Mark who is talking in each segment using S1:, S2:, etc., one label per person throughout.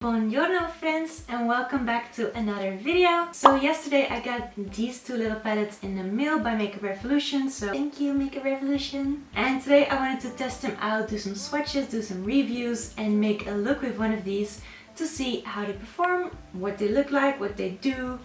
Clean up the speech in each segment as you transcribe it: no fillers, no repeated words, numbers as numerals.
S1: Buongiorno friends, and welcome back to another video. So yesterday I got these two little palettes in the mail by Makeup Revolution, so thank you Makeup Revolution. And today I wanted to test them out, do some swatches, do some reviews and make a look with one of these to see how they perform, what they look like, what they do,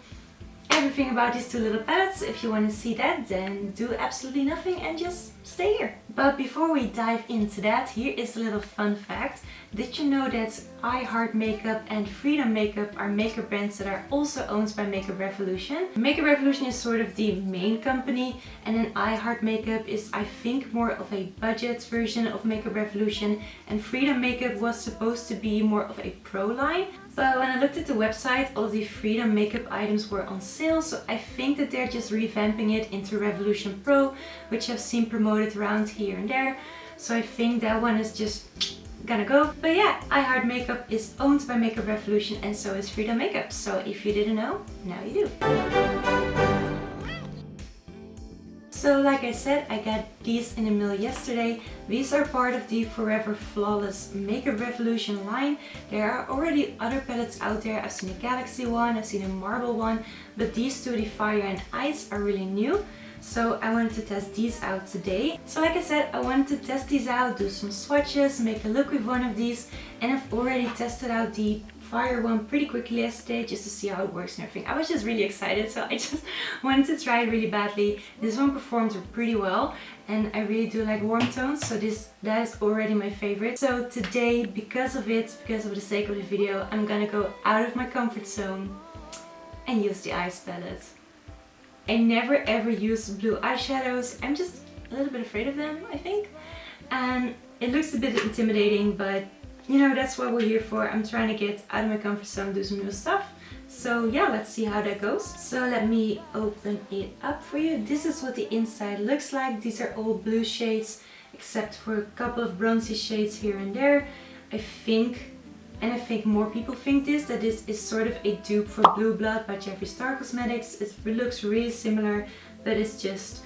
S1: everything about these two little palettes. If you want to see that, then do absolutely nothing and just stay here. But before we dive into that, here is a little fun fact. Did you know that I Heart Makeup and Freedom Makeup are makeup brands that are also owned by Makeup Revolution? Makeup Revolution is sort of the main company, and then I Heart Makeup is, I think, more of a budget version of Makeup Revolution, and Freedom Makeup was supposed to be more of a pro line. But when I looked at the website, all of the Freedom makeup items were on sale, so I think that they're just revamping it into Revolution Pro, which I've seen promoted around here and there. So I think that one is just gonna go. But yeah, I Heart Makeup is owned by Makeup Revolution and so is Freedom Makeup. So if you didn't know, now you do. So like I said, I got these in the mail yesterday. These are part of the Forever Flawless Makeup Revolution line. There are already other palettes out there. I've seen a Galaxy one, I've seen a Marble one, but these two, the Fire and Ice, are really new. So I wanted to test these out today. So like I said, I wanted to test these out, do some swatches, make a look with one of these, and I've already tested out the Fire one pretty quickly yesterday just to see how it works and everything. I was just really excited, so I just wanted to try it really badly. This one performed pretty well and I really do like warm tones, so that is already my favorite. So today, because of the sake of the video, I'm gonna go out of my comfort zone and use the Ice palette. I never ever use blue eyeshadows. I'm just a little bit afraid of them, I think. And it looks a bit intimidating, but you know, that's what we're here for. I'm trying to get out of my comfort zone, do some new stuff. So yeah, let's see how that goes. So let me open it up for you. This is what the inside looks like. These are all blue shades, except for a couple of bronzy shades here and there. I think more people think that this is sort of a dupe for Blue Blood by Jeffree Star Cosmetics. It looks really similar, but it's just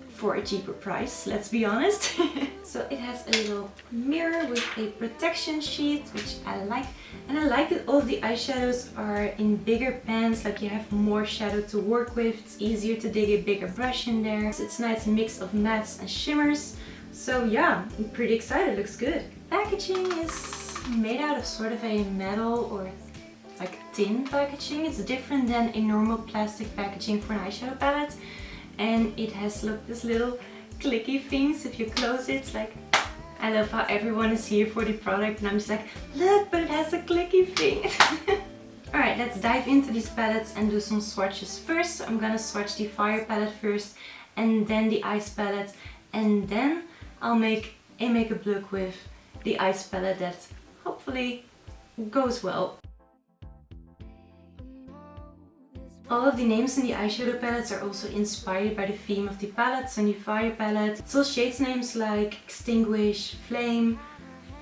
S1: for a cheaper price, let's be honest. So it has a little mirror with a protection sheet, which I like. And I like that all of the eyeshadows are in bigger pans, like you have more shadow to work with. It's easier to dig a bigger brush in there. It's a nice mix of mattes and shimmers. So yeah, I'm pretty excited, looks good. Packaging is made out of sort of a metal or like tin packaging. It's different than a normal plastic packaging for an eyeshadow palette. And it has, look, this little clicky things. If you close it, it's like, I love how everyone is here for the product and I'm just like, look, but it has a clicky thing. Alright, let's dive into these palettes and do some swatches first. So I'm gonna swatch the Fire palette first and then the Ice palette, and then I'll make a makeup look with the Ice palette that hopefully goes well. All of the names in the eyeshadow palettes are also inspired by the theme of the palettes. On the Fire palette, it's all shades names like Extinguish, Flame,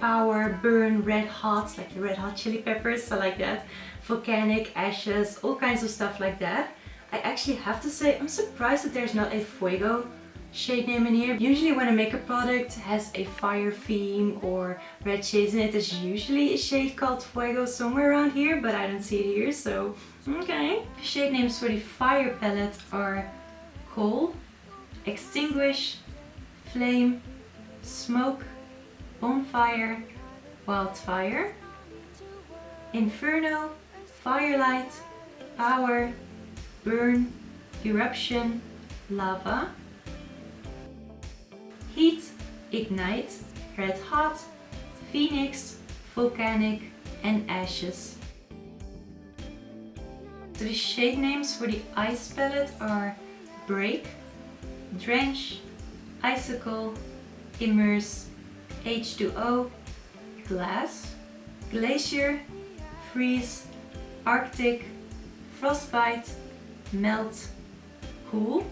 S1: Power, Burn, Red Hot, like the Red Hot Chili Peppers, I like that, Volcanic, Ashes, all kinds of stuff like that. I actually have to say, I'm surprised that there's not a Fuego shade name in here. Usually when a makeup product has a fire theme or red shades in it, there's usually a shade called Fuego somewhere around here, but I don't see it here, so okay. Shade names for the Fire palette are Coal, Extinguish, Flame, Smoke, Bonfire, Wildfire, Inferno, Firelight, Power, Burn, Eruption, Lava, Heat, Ignite, Red Hot, Phoenix, Volcanic, and Ashes. So the shade names for the Ice palette are Break, Drench, Icicle, Immerse, H2O, Glass, Glacier, Freeze, Arctic, Frostbite, Melt, Cool,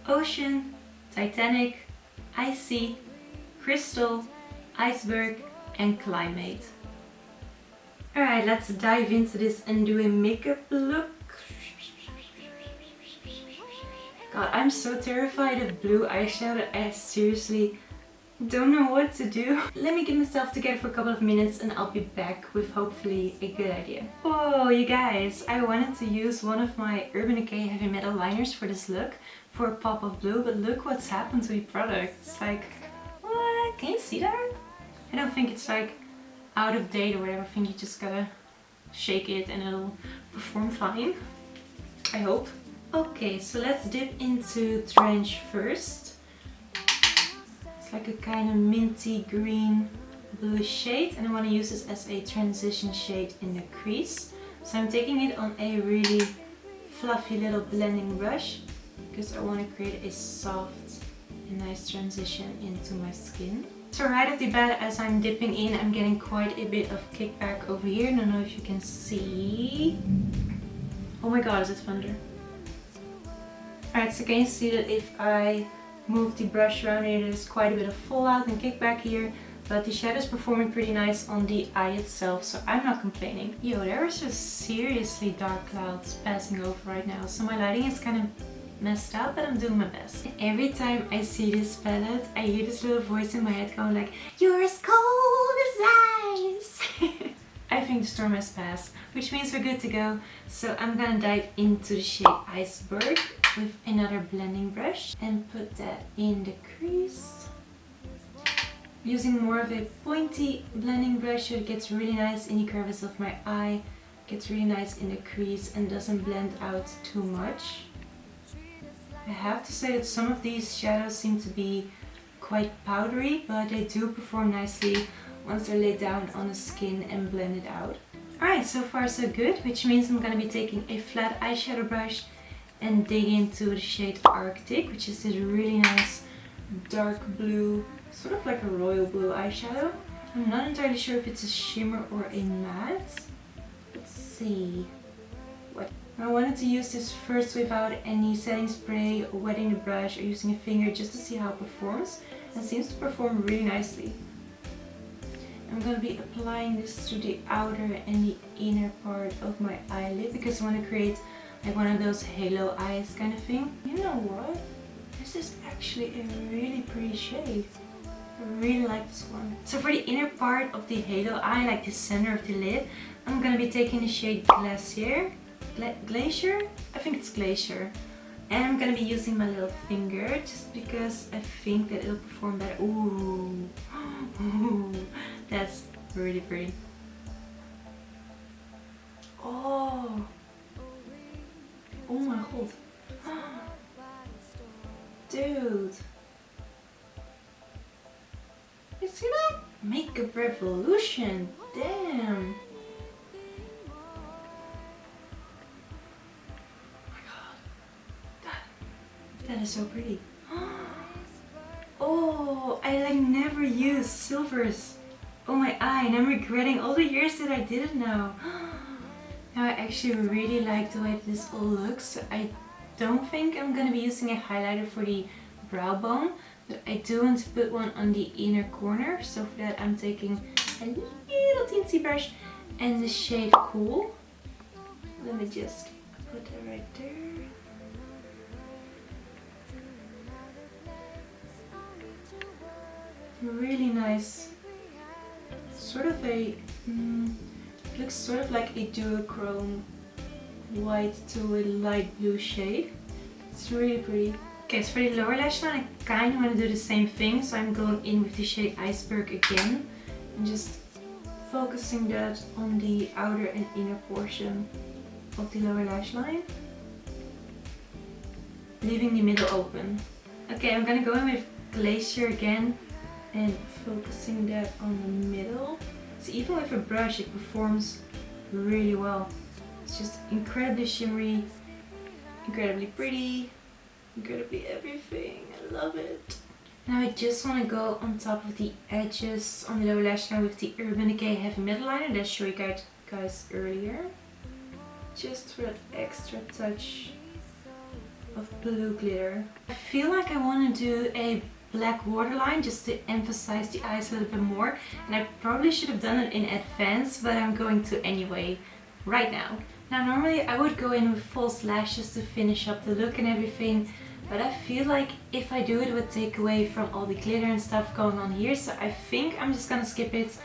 S1: Ocean, Titanic, Icy, Crystal, Iceberg, and Climate. Alright, let's dive into this and do a makeup look. God, I'm so terrified of blue eyeshadow. I seriously Don't know what to do. Let me get myself together for a couple of minutes and I'll be back with hopefully a good idea. Oh, you guys, I wanted to use one of my Urban Decay Heavy Metal liners for this look, for a pop of blue, but look what's happened to the product. It's like, what? Can you see that? I don't think it's like out of date or whatever. I think you just gotta shake it and it'll perform fine. I hope. Okay, so let's dip into Trench first. Like a kind of minty green blue shade, and I want to use this as a transition shade in the crease. So I'm taking it on a really fluffy little blending brush because I want to create a soft and nice transition into my skin. So right off the bat, as I'm dipping in, I'm getting quite a bit of kickback over here. I don't know if you can see. Oh my god, is it thunder? Alright, so can you see that if I move the brush around here, there's quite a bit of fallout and kickback here, but the shadow's performing pretty nice on the eye itself, so I'm not complaining. Yo, there are just seriously dark clouds passing over right now, so my lighting is kind of messed up, but I'm doing my best. And every time I see this palette, I hear this little voice in my head going like, "You're as cold as ice." I think the storm has passed, which means we're good to go. So I'm gonna dive into the shade Iceberg with another blending brush and put that in the crease. Using more of a pointy blending brush so it gets really nice in the crevice of my eye, gets really nice in the crease and doesn't blend out too much. I have to say that some of these shadows seem to be quite powdery, but they do perform nicely once they're laid down on the skin and blended out. Alright, so far so good, which means I'm going to be taking a flat eyeshadow brush and dig into the shade Arctic, which is this really nice dark blue, sort of like a royal blue eyeshadow. I'm not entirely sure if it's a shimmer or a matte. Let's see. What? I wanted to use this first without any setting spray or wetting the brush or using a finger just to see how it performs, and it seems to perform really nicely. I'm going to be applying this to the outer and the inner part of my eyelid because I want to create like one of those halo eyes kind of thing. You know what? This is actually a really pretty shade. I really like this one. So for the inner part of the halo eye, like the center of the lid, I'm going to be taking the shade Glacier. Glacier? I think it's Glacier. And I'm going to be using my little finger just because I think that it'll perform better. Ooh. Ooh. That's really pretty. Oh. Oh my god. Dude. You see that? Makeup revolution. Damn. Oh my god. That is so pretty. Oh, I like never used silvers on my eye and I'm regretting all the years that I did it now. Now I actually really like the way this all looks. I don't think I'm going to be using a highlighter for the brow bone, but I do want to put one on the inner corner. So for that I'm taking a little teensy brush and the shade Cool. Let me just put that right there. Really nice, sort of a, it looks sort of like a duochrome white to a light blue shade. It's really pretty. Okay, so for the lower lash line I kind of want to do the same thing, so I'm going in with the shade Iceberg again and just focusing that on the outer and inner portion of the lower lash line, leaving the middle open. Okay, I'm gonna go in with Glacier again and focusing that on the middle. So even with a brush it performs really well. It's just incredibly shimmery, incredibly pretty, incredibly everything. I love it. Now I just want to go on top of the edges on the lower lash line with the Urban Decay Heavy Metal Liner that I showed you guys earlier. Just for that extra touch of blue glitter. I feel like I want to do a black waterline just to emphasize the eyes a little bit more, and I probably should have done it in advance, but I'm going to anyway right now. Now normally I would go in with false lashes to finish up the look and everything, but I feel like if I do it would take away from all the glitter and stuff going on here, so I think I'm just gonna skip it,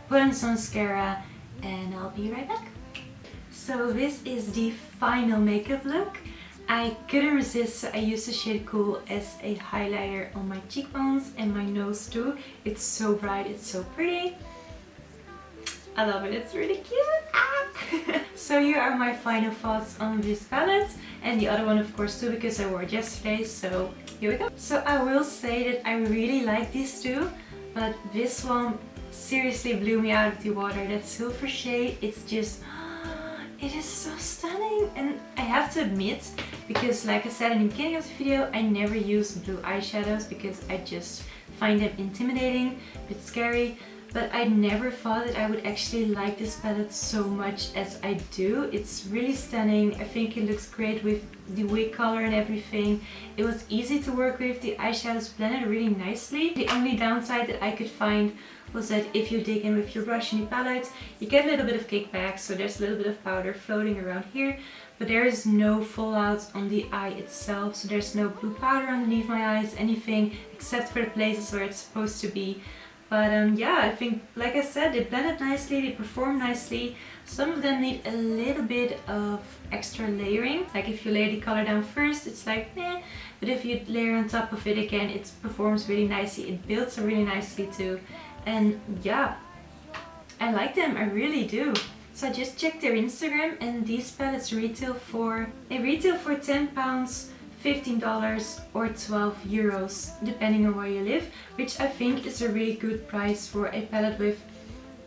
S1: put on some mascara, and I'll be right back. So this is the final makeup look. I couldn't resist, so I used the shade Cool as a highlighter on my cheekbones and my nose too. It's so bright, it's so pretty. I love it, it's really cute. Ah! So here are my final thoughts on this palette, and the other one of course too, because I wore it yesterday, so here we go. So I will say that I really like these two, but this one seriously blew me out of the water. That silver shade, it's just, it is so stunning. And I have to admit, because like I said in the beginning of the video, I never use blue eyeshadows because I just find them intimidating, a bit scary. But I never thought that I would actually like this palette so much as I do. It's really stunning. I think it looks great with the wig color and everything. It was easy to work with. The eyeshadows blended really nicely. The only downside that I could find was that if you dig in with your brush in the palette, you get a little bit of kickback, so there's a little bit of powder floating around here, but there is no fallout on the eye itself, so there's no blue powder underneath my eyes, anything, except for the places where it's supposed to be. But yeah, I think, like I said, they blended nicely, they perform nicely. Some of them need a little bit of extra layering. Like if you lay the color down first, it's like meh. But if you layer on top of it again, it performs really nicely. It builds really nicely too. And yeah, I like them, I really do. So I just checked their Instagram, and these palettes retail for £10, $15 or 12 euros, depending on where you live, which I think is a really good price for a palette with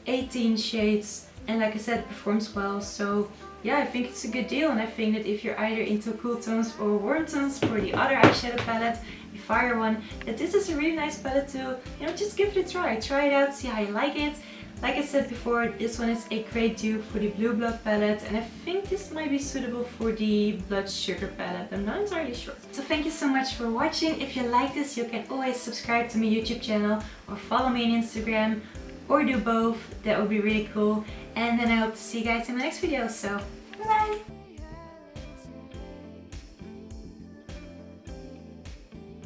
S1: 18 shades, and like I said, it performs well. So yeah, I think it's a good deal, and I think that if you're either into cool tones or warm tones for the other eyeshadow palette, the fire one, that this is a really nice palette to, you know, just give it a try. Try it out, see how you like it. Like I said before, this one is a great dupe for the Blue Blood palette, and I think this might be suitable for the Blood Sugar palette. I'm not entirely sure. So thank you so much for watching. If you like this, you can always subscribe to my YouTube channel or follow me on Instagram, or do both. That would be really cool. And then I hope to see you guys in my next video. So bye!